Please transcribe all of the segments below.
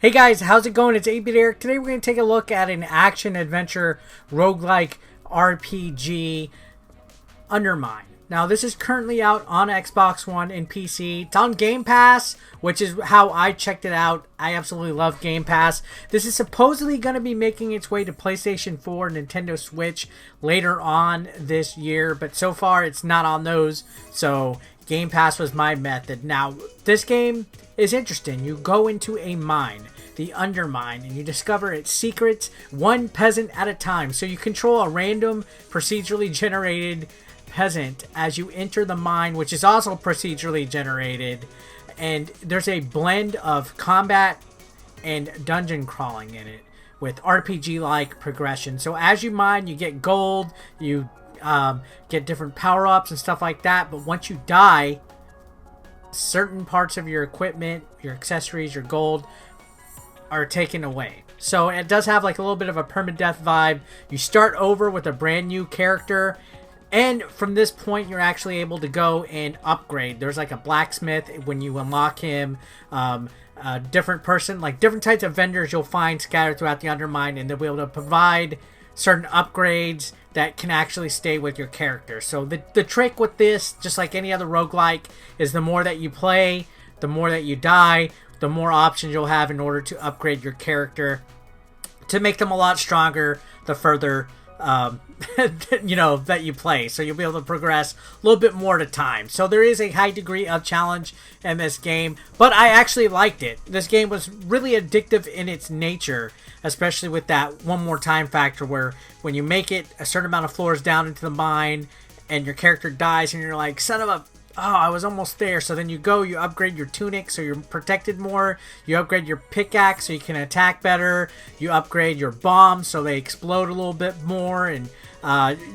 Hey guys, how's it going? It's 8-Bit Eric. Today we're going to take a look at an action-adventure roguelike RPG, Undermine. Now this is currently out on Xbox One and PC. It's on Game Pass, which is how I checked it out. I absolutely love Game Pass. This is supposedly going to be making its way to PlayStation 4 and Nintendo Switch later on this year, but so far it's not on those, so Game Pass was my method. Now, this game is interesting. You go into a mine, the Undermine, and you discover its secrets one peasant at a time. So you control a random procedurally generated peasant as you enter the mine, which is also procedurally generated. And there's a blend of combat and dungeon crawling in it with RPG-like progression. So as you mine, you get gold, you get different power-ups and stuff like that. But once you die, certain parts of your equipment, your accessories, your gold are taken away. So it does have like a little bit of a permadeath vibe. You start over with a brand new character, and from this point you're actually able to go and upgrade. There's like a blacksmith when you unlock him, a different person, like different types of vendors you'll find scattered throughout the Undermine, and they'll be able to provide certain upgrades that can actually stay with your character. So the trick with this, just like any other roguelike, is the more that you play, the more that you die, the more options you'll have in order to upgrade your character to make them a lot stronger the further that you play. So you'll be able to progress a little bit more at a time. So there is a high degree of challenge in this game, but I actually liked it. This game was really addictive in its nature, especially with that one more time factor where when you make it a certain amount of floors down into the mine and your character dies and you're like, son of a, oh, I was almost there. So then you go, you upgrade your tunic so you're protected more. You upgrade your pickaxe so you can attack better. You upgrade your bombs so they explode a little bit more. And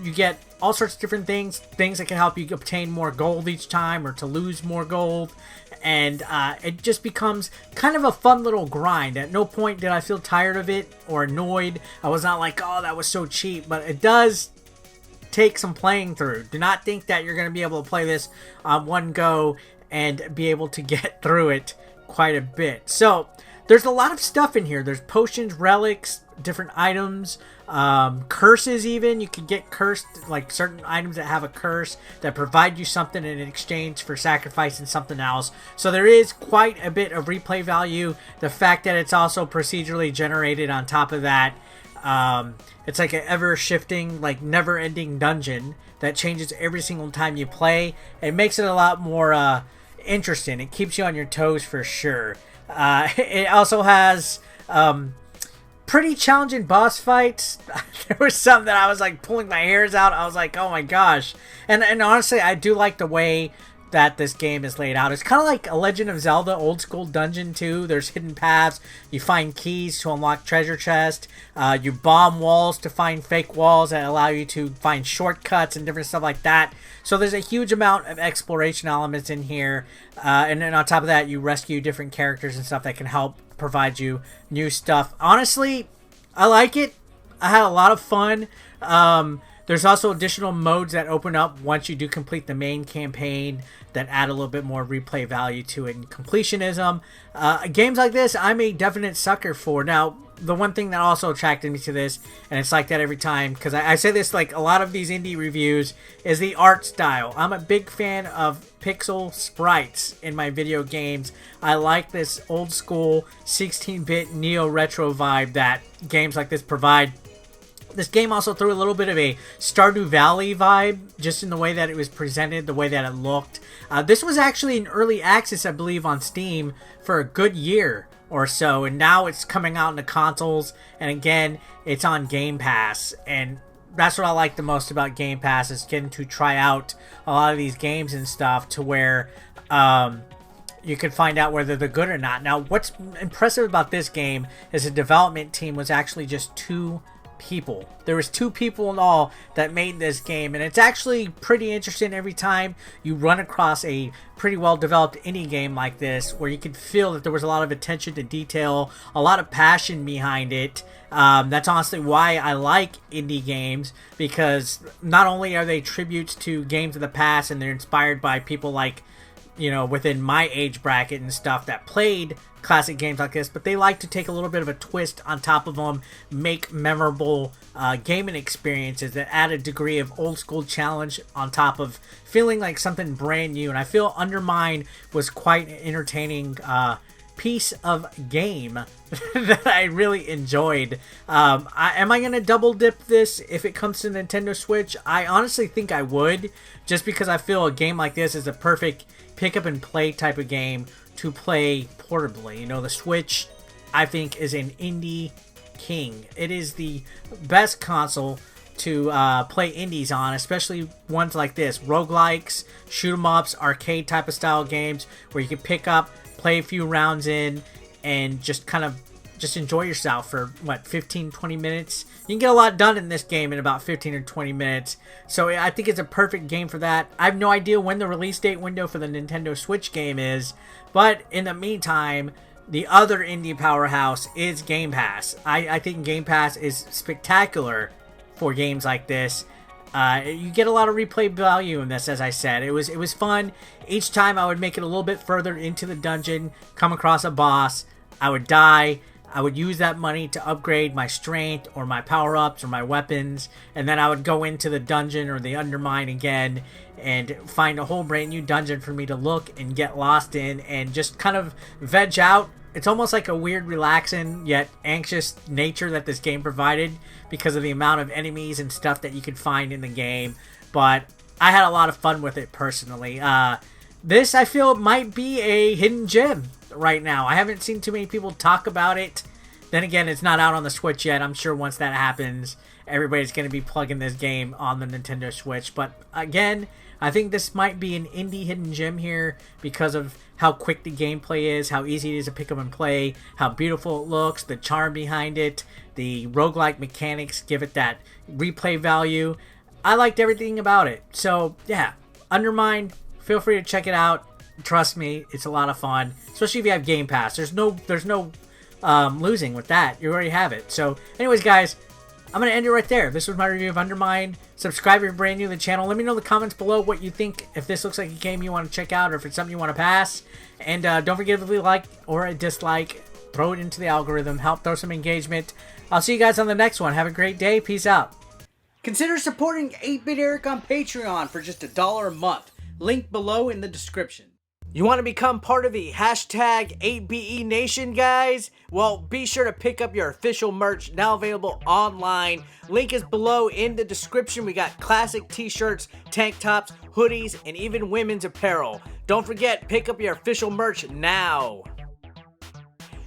you get all sorts of different things that can help you obtain more gold each time or to lose more gold. And it just becomes kind of a fun little grind. At no point did I feel tired of it or annoyed. I was not like, oh, that was so cheap. But it does take some playing through. Do not think that you're going to be able to play this on one go and be able to get through it quite a bit. So there's a lot of stuff in here. There's potions, relics, different items, curses even. You can get cursed, like certain items that have a curse that provide you something in exchange for sacrificing something else. So there is quite a bit of replay value. The fact that it's also procedurally generated on top of that, it's like an ever-shifting, like never-ending dungeon that changes every single time you play. It makes it a lot more interesting. It keeps you on your toes for sure. It also has pretty challenging boss fights. There was some that I was like pulling my hairs out. I was like, oh my gosh. And honestly, I do like the way that this game is laid out. It's kind of like a Legend of Zelda old school dungeon too. There's hidden paths. You find keys to unlock treasure chests. You bomb walls to find fake walls that allow you to find shortcuts and different stuff like that. So there's a huge amount of exploration elements in here. And then on top of that, you rescue different characters and stuff that can help provide you new stuff. Honestly, I like it. I had a lot of fun. There's also additional modes that open up once you do complete the main campaign that add a little bit more replay value to it and completionism. Games like this, I'm a definite sucker for. Now, the one thing that also attracted me to this, and it's like that every time, because I say this like a lot of these indie reviews, is the art style. I'm a big fan of pixel sprites in my video games. I like this old school 16-bit neo-retro vibe that games like this provide. This game also threw a little bit of a Stardew Valley vibe, just in the way that it was presented, the way that it looked. This was actually in early access, I believe, on Steam for a good year or so, and now it's coming out into consoles, and again, it's on Game Pass, and that's what I like the most about Game Pass, is getting to try out a lot of these games and stuff to where you can find out whether they're good or not. Now, what's impressive about this game is the development team was actually just 2 people. There was 2 people in all that made this game, and it's actually pretty interesting every time you run across a pretty well developed indie game like this, where you can feel that there was a lot of attention to detail, a lot of passion behind it. That's honestly why I like indie games, because not only are they tributes to games of the past and they're inspired by people like, you know, within my age bracket and stuff that played classic games like this, but they like to take a little bit of a twist on top of them, make memorable gaming experiences that add a degree of old school challenge on top of feeling like something brand new. And I feel Undermine was quite an entertaining piece of game that I really enjoyed. Am I going to double dip this if it comes to Nintendo Switch? I honestly think I would, just because I feel a game like this is a perfect pick up and play type of game to play portably. You know, the Switch, I think, is an indie king. It is the best console to play indies on, especially ones like this, roguelikes, shoot 'em ups, arcade type of style games where you can pick up, play a few rounds in, and just kind of just enjoy yourself for, what, 15-20 minutes. You can get a lot done in this game in about 15 or 20 minutes. So I think it's a perfect game for that. I have no idea when the release date window for the Nintendo Switch game is, but in the meantime, the other indie powerhouse is Game Pass. I think Game Pass is spectacular for games like this. You get a lot of replay value in this, as I said. It was fun. Each time I would make it a little bit further into the dungeon, come across a boss, I would die. I would use that money to upgrade my strength or my power-ups or my weapons, and then I would go into the dungeon or the Undermine again and find a whole brand new dungeon for me to look and get lost in and just kind of veg out. It's almost like a weird, relaxing, yet anxious nature that this game provided because of the amount of enemies and stuff that you could find in the game. But I had a lot of fun with it personally. This, I feel, might be a hidden gem right now. I haven't seen too many people talk about it. Then again, it's not out on the Switch yet. I'm sure once that happens, everybody's going to be plugging this game on the Nintendo Switch. But again, I think this might be an indie hidden gem here because of how quick the gameplay is, how easy it is to pick up and play, how beautiful it looks, the charm behind it, the roguelike mechanics give it that replay value. I liked everything about it. So yeah, Undermine, feel free to check it out. Trust me, it's a lot of fun, especially if you have Game Pass. There's no losing with that. You already have it. So anyways, guys, I'm going to end it right there. This was my review of Undermine. Subscribe if you're brand new to the channel. Let me know in the comments below what you think, if this looks like a game you want to check out or if it's something you want to pass. And don't forget to leave a like or a dislike. Throw it into the algorithm. Help throw some engagement. I'll see you guys on the next one. Have a great day. Peace out. Consider supporting 8-Bit Eric on Patreon for just $1 a month. Link below in the description. You want to become part of the hashtag 8BE Nation, guys? Well, be sure to pick up your official merch, now available online. Link is below in the description. We got classic t-shirts, tank tops, hoodies, and even women's apparel. Don't forget, pick up your official merch now.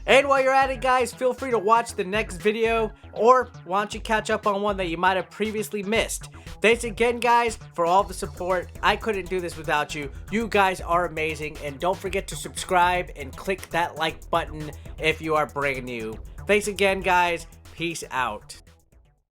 And while you're at it, guys, feel free to watch the next video, or why don't you catch up on one that you might have previously missed. Thanks again, guys, for all the support. I couldn't do this without you. You guys are amazing, and don't forget to subscribe and click that like button if you are brand new. Thanks again, guys. Peace out.